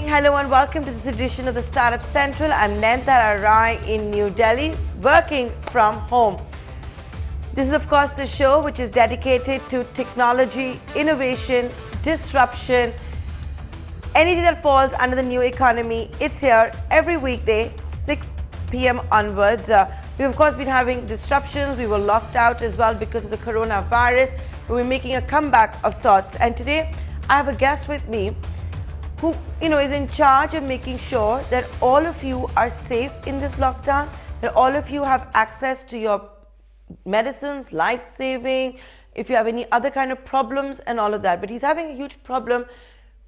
Hello and welcome to this edition of the Startup Central. I'm Nayantara Rai in New Delhi, working from home. This is of course the show which is dedicated to technology, innovation, disruption, anything that falls under the new economy. It's here every weekday, 6 p.m. onwards. We've of course been having disruptions. We were locked out as well because of the coronavirus, but we're making a comeback of sorts. And today I have a guest with me who is in charge of making sure that all of you are safe in this lockdown, that all of you have access to your medicines, life-saving, if you have any other kind of problems and all of that. But he's having a huge problem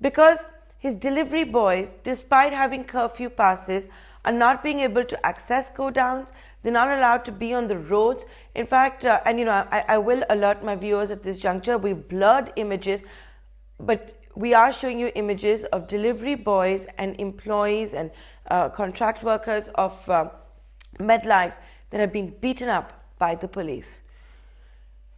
because his delivery boys, despite having curfew passes, are not being able to access godowns. They're not allowed to be on the roads. In fact, I will alert my viewers at this juncture, we've blurred images, but we are showing you images of delivery boys and employees and contract workers of MedLife that have been beaten up by the police.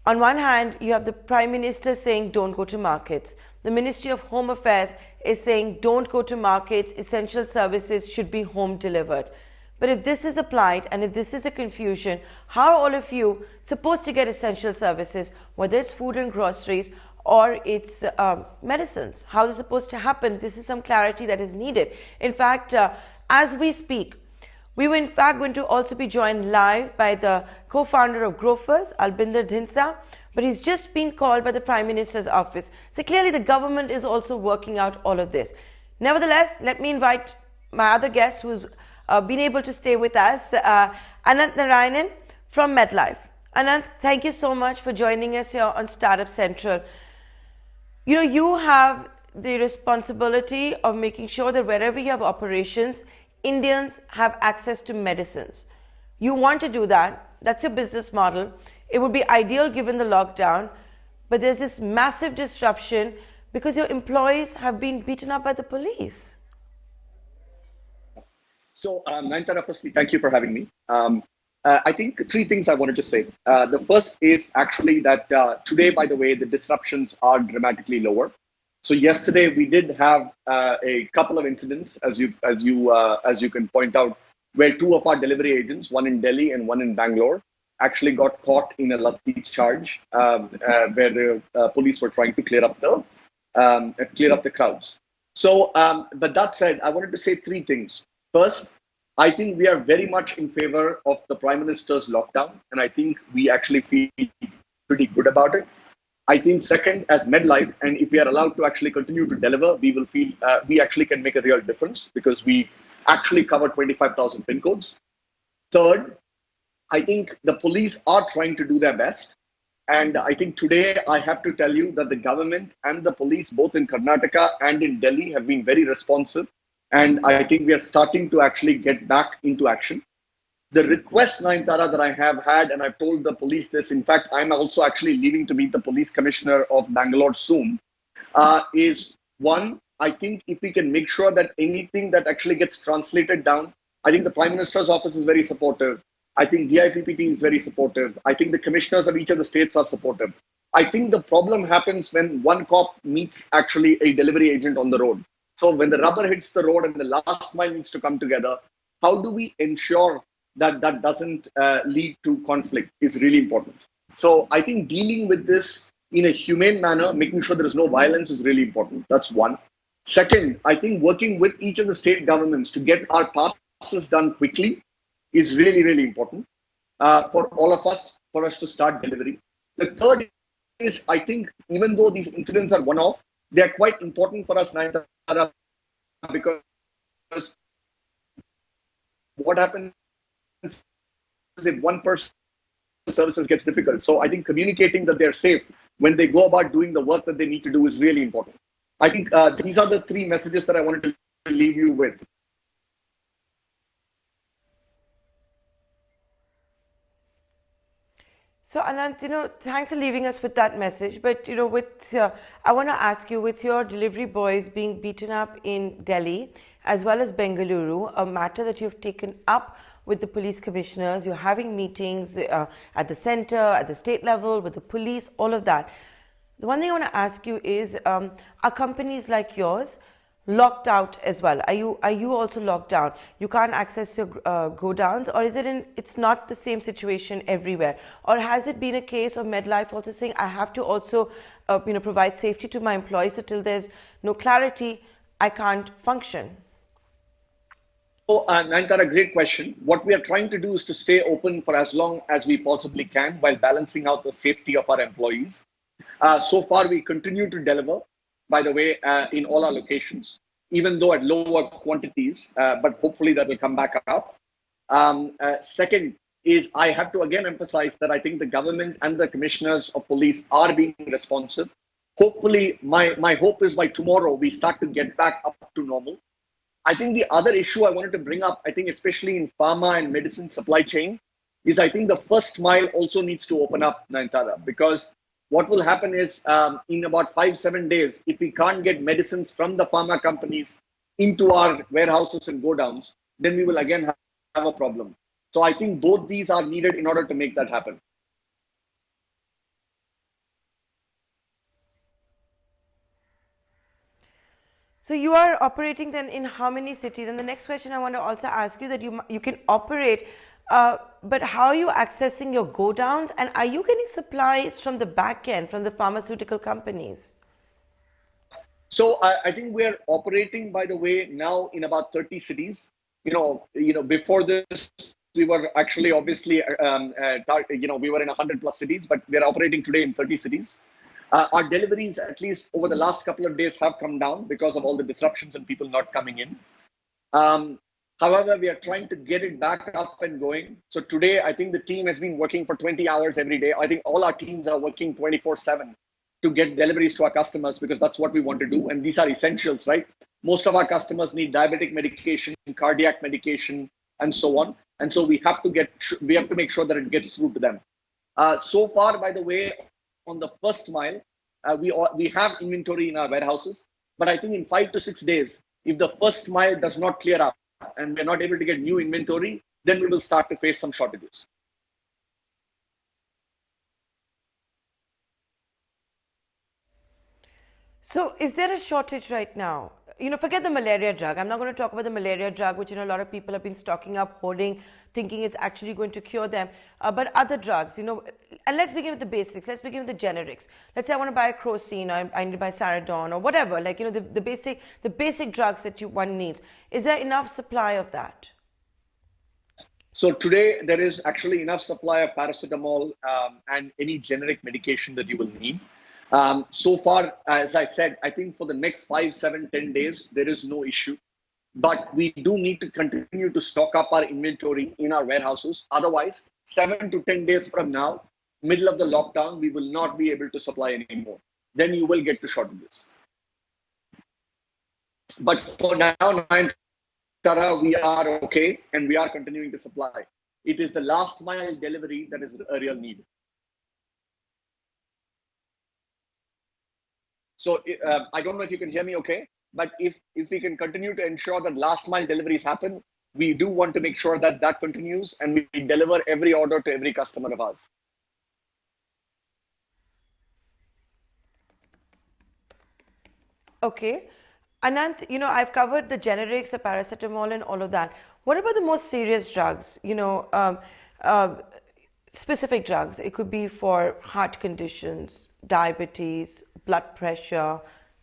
On one hand, you have the Prime Minister saying don't go to markets. The Ministry of Home Affairs is saying don't go to markets, essential services should be home delivered. But if this is the plight and if this is the confusion, how are all of you supposed to get essential services, whether it's food and groceries or it's medicines? How is it supposed to happen? This is some clarity that is needed. In fact, as we speak, we were in fact going to also be joined live by the co-founder of Grofers, Albinder Dhinsa, but he's just been called by the Prime Minister's office. So clearly the government is also working out all of this. Nevertheless, let me invite my other guest who's been able to stay with us, Ananth Narayanan from MedLife. Ananth, thank you so much for joining us here on Startup Central. You have the responsibility of making sure that wherever you have operations, Indians have access to medicines. You want to do that. That's your business model. It would be ideal given the lockdown, but there's this massive disruption because your employees have been beaten up by the police. So, Nayantara, firstly, thank you for having me. I think three things I wanted to say. The first is actually that today, by the way, the disruptions are dramatically lower. So yesterday we did have a couple of incidents, as you can point out, where two of our delivery agents, one in Delhi and one in Bangalore, actually got caught in a lucky charge where the police were trying to clear up the crowds. So, but that said, I wanted to say three things. First, I think we are very much in favor of the Prime Minister's lockdown, and I think we actually feel pretty good about it. I think second, as MedLife, and if we are allowed to actually continue to deliver, we will feel we actually can make a real difference because we actually cover 25,000 PIN codes. Third, I think the police are trying to do their best. And I think today I have to tell you that the government and the police, both in Karnataka and in Delhi, have been very responsive. And I think we are starting to actually get back into action. The request, Nayantara, that I have had, and I've told the police this, in fact, I'm also actually leaving to meet the police commissioner of Bangalore soon, is one, I think if we can make sure that anything that actually gets translated down, I think the Prime Minister's office is very supportive. I think DIPPT is very supportive. I think the commissioners of each of the states are supportive. I think the problem happens when one cop meets actually a delivery agent on the road. So when the rubber hits the road and the last mile needs to come together, how do we ensure that that doesn't lead to conflict is really important. So I think dealing with this in a humane manner, making sure there is no violence is really important. That's one. Second, I think working with each of the state governments to get our passes done quickly is really, really important for all of us, for us to start delivery. The third is, I think, even though these incidents are one-off, they are quite important for us, Nayantara, because what happens if one person services gets difficult. So I think communicating that they're safe when they go about doing the work that they need to do is really important. I think these are the three messages that I wanted to leave you with. So Ananth, thanks for leaving us with that message. But I want to ask you, with your delivery boys being beaten up in Delhi as well as Bengaluru, a matter that you've taken up with the police commissioners, you're having meetings at the center, at the state level, with the police, all of that. The one thing I want to ask you is, are companies like yours locked out as well? Are you also locked down? You can't access your godowns, or is it's not the same situation everywhere? Or has it been a case of MedLife also saying I have to also provide safety to my employees, so till there's no clarity, I can't function? So, Nayantara, great question. What we are trying to do is to stay open for as long as we possibly can while balancing out the safety of our employees. So far, we continue to deliver, by the way, in all our locations, even though at lower quantities, but hopefully that will come back up. Second is I have to again emphasize that I think the government and the commissioners of police are being responsive. Hopefully, my hope is by tomorrow we start to get back up to normal. I think the other issue I wanted to bring up, I think especially in pharma and medicine supply chain, is I think the first mile also needs to open up, Nayantara, because what will happen is in about 5-7 days, if we can't get medicines from the pharma companies into our warehouses and godowns, then we will again have a problem. So I think both these are needed in order to make that happen. So you are operating then in how many cities? And the next question I want to also ask you, that you can operate, but how are you accessing your godowns, and are you getting supplies from the back end, from the pharmaceutical companies? So I think we are operating, by the way, now in about 30 cities. Before this, we were actually obviously, we were in 100 plus cities, but we are operating today in 30 cities. Our deliveries, at least over the last couple of days, have come down because of all the disruptions and people not coming in. However, we are trying to get it back up and going. So today, I think the team has been working for 20 hours every day. I think all our teams are working 24/7 to get deliveries to our customers, because that's what we want to do. And these are essentials, right? Most of our customers need diabetic medication, cardiac medication, and so on. And so we have to make sure that it gets through to them. So far, by the way, on the first mile, we have inventory in our warehouses, but I think in 5 to 6 days, if the first mile does not clear up and we're not able to get new inventory, then we will start to face some shortages. So is there a shortage right now? Forget the malaria drug. I'm not going to talk about the malaria drug, which a lot of people have been stocking up, hoarding, thinking it's actually going to cure them. But other drugs, and let's begin with the basics. Let's begin with the generics. Let's say I want to buy a crocin, or I need to buy Saradon, or whatever. The basic drugs that one needs. Is there enough supply of that? So today there is actually enough supply of paracetamol and any generic medication that you will need. So far, as I said, I think for the next 5, 7, 10 days, there is no issue. But we do need to continue to stock up our inventory in our warehouses. Otherwise, 7 to 10 days from now, middle of the lockdown, we will not be able to supply anymore. Then you will get to shortages. But for now, Nayantara, we are okay, and we are continuing to supply. It is the last mile delivery that is a real need. So I don't know if you can hear me okay, but if we can continue to ensure that last mile deliveries happen, we do want to make sure that that continues and we deliver every order to every customer of ours. Okay. Ananth, I've covered the generics, the paracetamol, and all of that. What about the most serious drugs? Specific drugs. It could be for heart conditions, diabetes, blood pressure,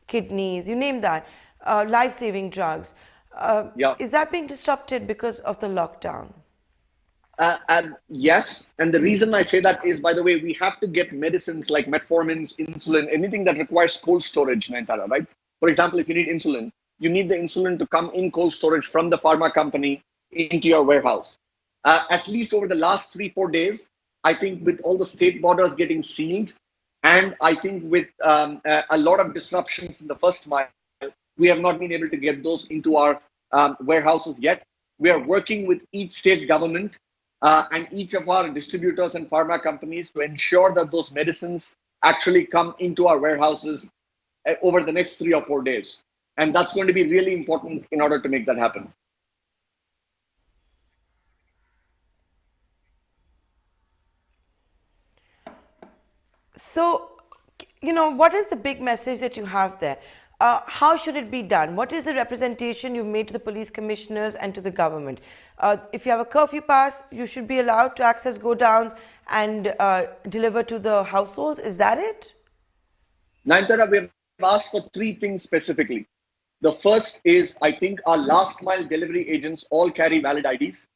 kidneys, you name that. Life-saving drugs. Yeah. Is that being disrupted because of the lockdown? Yes, and the reason I say that is, by the way, we have to get medicines like metformins, insulin, anything that requires cold storage, Nayantara, right? For example, if you need insulin, you need the insulin to come in cold storage from the pharma company into your warehouse. At least over the last 3-4 days, I think with all the state borders getting sealed, and I think with a lot of disruptions in the first mile, we have not been able to get those into our warehouses yet. We are working with each state government and each of our distributors and pharma companies to ensure that those medicines actually come into our warehouses over the next 3 or 4 days. And that's going to be really important in order to make that happen. So, what is the big message that you have there? how should it be done? What is the representation you've made to the police commissioners and to the government? If you have a curfew pass, you should be allowed to access godowns and deliver to the households. Is that it? Nayantara, we have asked for three things specifically. The first is, I think our last mile delivery agents all carry valid IDs.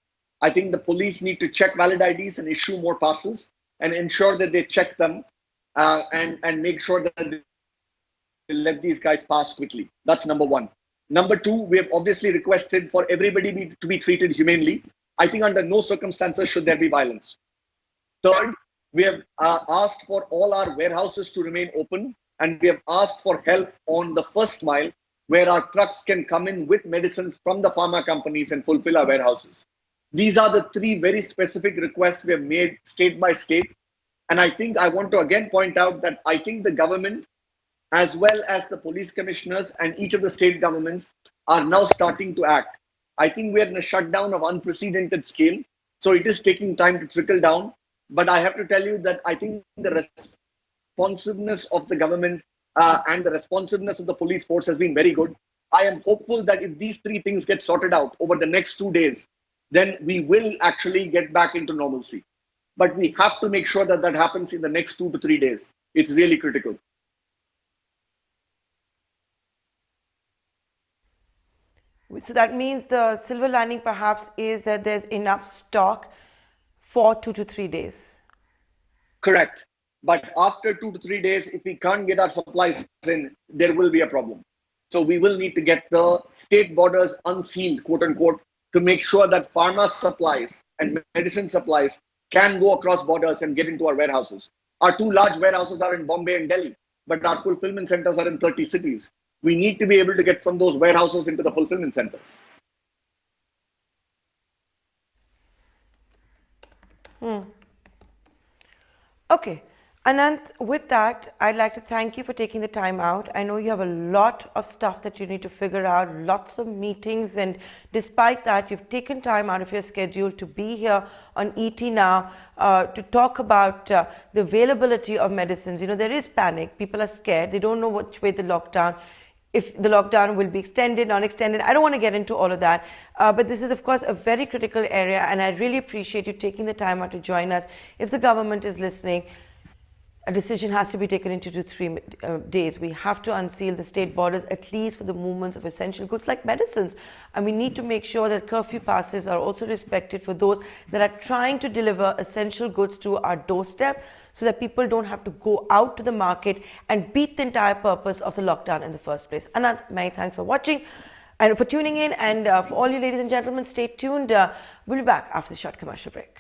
I think the police need to check valid IDs and issue more passes and ensure that they check them and make sure that they let these guys pass quickly. That's number one. Number two, we have obviously requested for everybody to be treated humanely. I think under no circumstances should there be violence. Third, we have asked for all our warehouses to remain open, and we have asked for help on the first mile where our trucks can come in with medicines from the pharma companies and fulfill our warehouses. These are the three very specific requests we have made state by state. And I think I want to again point out that I think the government, as well as the police commissioners and each of the state governments, are now starting to act. I think we are in a shutdown of unprecedented scale. So it is taking time to trickle down. But I have to tell you that I think the responsiveness of the government and the responsiveness of the police force has been very good. I am hopeful that if these three things get sorted out over the next 2 days, then we will actually get back into normalcy. But we have to make sure that that happens in the next 2 to 3 days. It's really critical. So that means the silver lining perhaps is that there's enough stock for 2 to 3 days. Correct. But after 2 to 3 days, if we can't get our supplies in, there will be a problem. So we will need to get the state borders unsealed, quote unquote, to make sure that pharma supplies and medicine supplies can go across borders and get into our warehouses. Our two large warehouses are in Bombay and Delhi, but our fulfillment centers are in 30 cities. We need to be able to get from those warehouses into the fulfillment centers. Okay. Ananth, with that, I'd like to thank you for taking the time out. I know you have a lot of stuff that you need to figure out, lots of meetings, and despite that, you've taken time out of your schedule to be here on ET Now to talk about the availability of medicines. You know, there is panic. People are scared. They don't know which way the lockdown, if the lockdown will be extended, not extended. I don't want to get into all of that. But this is, of course, a very critical area, and I really appreciate you taking the time out to join us. If the government is listening, a decision has to be taken in 2 to 3 days. We have to unseal the state borders, at least for the movements of essential goods like medicines. And we need to make sure that curfew passes are also respected for those that are trying to deliver essential goods to our doorstep, so that people don't have to go out to the market and beat the entire purpose of the lockdown in the first place. Ananth, many thanks for watching and for tuning in. And for all you ladies and gentlemen, stay tuned. We'll be back after the short commercial break.